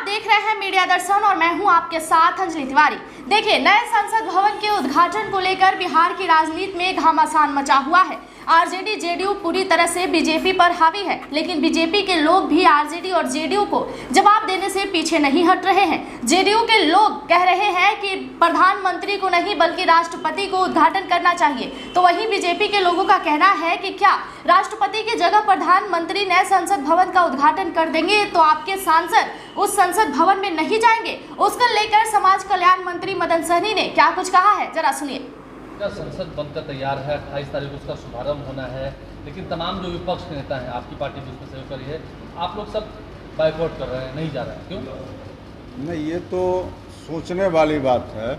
देख रहे हैं मीडिया दर्शन और मैं हूं आपके साथ अंजलि तिवारी। देखिए, नए संसद भवन के उद्घाटन को लेकर बिहार की राजनीति में घमासान मचा हुआ है। आरजेडी जेडीयू पूरी तरह से बीजेपी पर हावी है, लेकिन बीजेपी के लोग भी आरजेडी और जेडीयू को जवाब देने से पीछे नहीं हट रहे हैं। जेडीयू के लोग कह रहे हैं कि प्रधानमंत्री को नहीं बल्कि राष्ट्रपति को उद्घाटन करना चाहिए, तो वहीं बीजेपी के लोगों का कहना है कि क्या राष्ट्रपति की जगह प्रधानमंत्री नए संसद भवन का उद्घाटन कर देंगे तो आपके सांसद उस संसद भवन में नहीं जाएंगे। उसको लेकर समाज कल्याण मंत्री मदन सहनी ने क्या कुछ कहा है, जरा सुनिए। संसद बनकर तैयार है, 28 तारीख को उसका शुभारंभ होना है, लेकिन तमाम जो विपक्ष के नेता हैं, आपकी पार्टी भी उसमें सहयोग करी है, आप लोग सब बायकॉट कर रहे हैं, नहीं जा रहे हैं, क्यों? नहीं, ये तो सोचने वाली बात है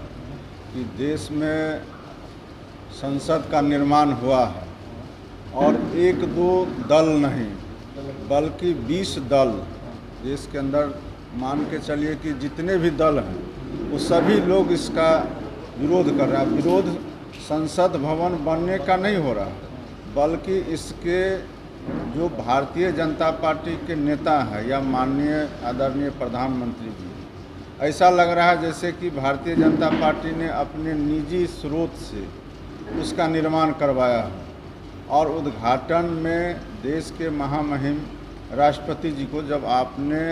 कि देश में संसद का निर्माण हुआ है और एक दो दल नहीं बल्कि 20 दल देश के अंदर, मान के चलिए कि जितने भी दल हैं वो सभी लोग इसका विरोध कर रहे हैं। विरोध संसद भवन बनने का नहीं हो रहा, बल्कि इसके जो भारतीय जनता पार्टी के नेता हैं या माननीय आदरणीय प्रधानमंत्री जी, ऐसा लग रहा है जैसे कि भारतीय जनता पार्टी ने अपने निजी स्रोत से उसका निर्माण करवाया है और उद्घाटन में देश के महामहिम राष्ट्रपति जी को जब आपने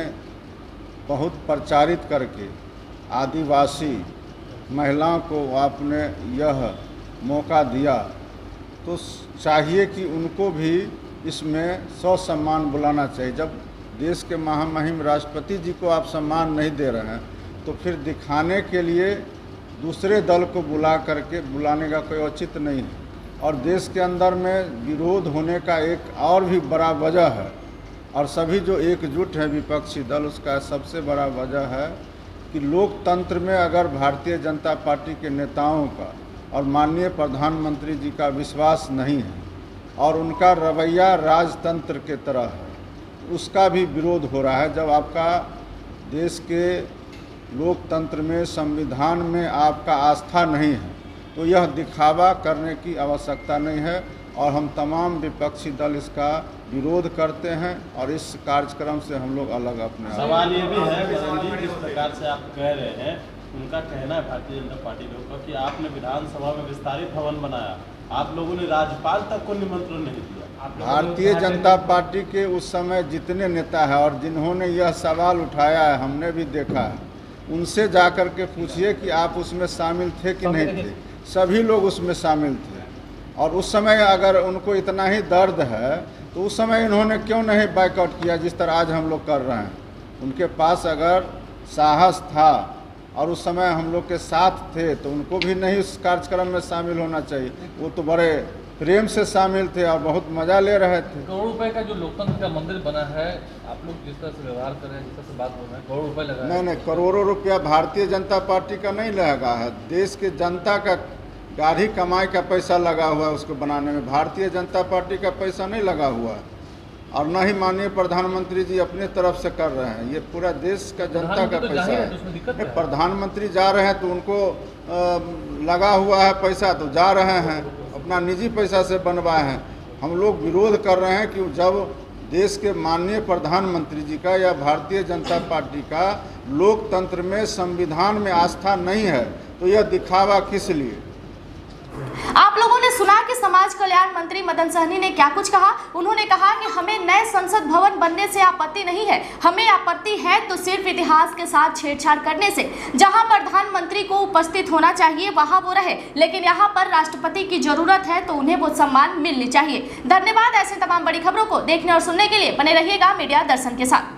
बहुत प्रचारित करके आदिवासी महिलाओं को आपने यह मौका दिया, तो चाहिए कि उनको भी इसमें सम्मान बुलाना चाहिए। जब देश के महामहिम राष्ट्रपति जी को आप सम्मान नहीं दे रहे हैं तो फिर दिखाने के लिए दूसरे दल को बुलाने का कोई औचित्य नहीं है। और देश के अंदर में विरोध होने का एक और भी बड़ा वजह है, और सभी जो एकजुट है विपक्षी दल, उसका सबसे बड़ा वजह है कि लोकतंत्र में अगर भारतीय जनता पार्टी के नेताओं का और माननीय प्रधानमंत्री जी का विश्वास नहीं है और उनका रवैया राजतंत्र के तरह है, उसका भी विरोध हो रहा है। जब आपका देश के लोकतंत्र में, संविधान में आपका आस्था नहीं है तो यह दिखावा करने की आवश्यकता नहीं है और हम तमाम विपक्षी दल इसका विरोध करते हैं और इस कार्यक्रम से हम लोग अलग अपने सवाल ये भी है कि जिस प्रकार से आप कह रहे हैं, उनका कहना है भारतीय जनता पार्टी लोगों का कि आपने विधानसभा में विस्तारित भवन बनाया, आप लोगों ने राज्यपाल तक को निमंत्रण नहीं दिया। भारतीय जनता पार्टी के उस समय जितने नेता हैं और जिन्होंने यह सवाल उठाया है, हमने भी देखा है, उनसे जाकर के पूछिए कि आप उसमें शामिल थे कि नहीं थे। सभी लोग उसमें शामिल थे और उस समय अगर उनको इतना ही दर्द है तो उस समय इन्होंने क्यों नहीं बायकॉट किया जिस तरह आज हम लोग कर रहे हैं। उनके पास अगर साहस था और उस समय हम लोग के साथ थे तो उनको भी नहीं उस कार्यक्रम में शामिल होना चाहिए। वो तो बड़े प्रेम से शामिल थे और बहुत मज़ा ले रहे थे। करोड़ रुपए का जो लोकतंत्र का मंदिर बना है, आप लोग जिस तरह से व्यवहार कर रहे हैं, जिस तरह से बात हो रहे हैं, करोड़ रुपए लगा नहीं, करोड़ों रुपया भारतीय जनता पार्टी का नहीं लगा है, देश के जनता का गाढ़ी कमाई का पैसा लगा हुआ है उसको बनाने में। भारतीय जनता पार्टी का पैसा नहीं लगा हुआ है और न ही माननीय प्रधानमंत्री जी अपने तरफ से कर रहे हैं। ये पूरा देश का जनता का पैसा है। प्रधानमंत्री जा रहे हैं तो उनको लगा हुआ है पैसा, तो जा रहे हैं, अपना निजी पैसा से बनवाए हैं। हम लोग विरोध कर रहे हैं कि जब देश के माननीय प्रधानमंत्री जी का या भारतीय जनता पार्टी का लोकतंत्र में, संविधान में आस्था नहीं है तो यह दिखावा किस लिए। आप लोगों ने सुना कि समाज कल्याण मंत्री मदन सहनी ने क्या कुछ कहा। उन्होंने कहा कि हमें नए संसद भवन बनने से आपत्ति नहीं है, हमें आपत्ति है तो सिर्फ इतिहास के साथ छेड़छाड़ करने से। जहां प्रधानमंत्री को उपस्थित होना चाहिए वहां वो रहे, लेकिन यहां पर राष्ट्रपति की जरूरत है तो उन्हें वो सम्मान मिलनी चाहिए। धन्यवाद। ऐसे तमाम बड़ी खबरों को देखने और सुनने के लिए बने रहिएगा मीडिया दर्शन के साथ।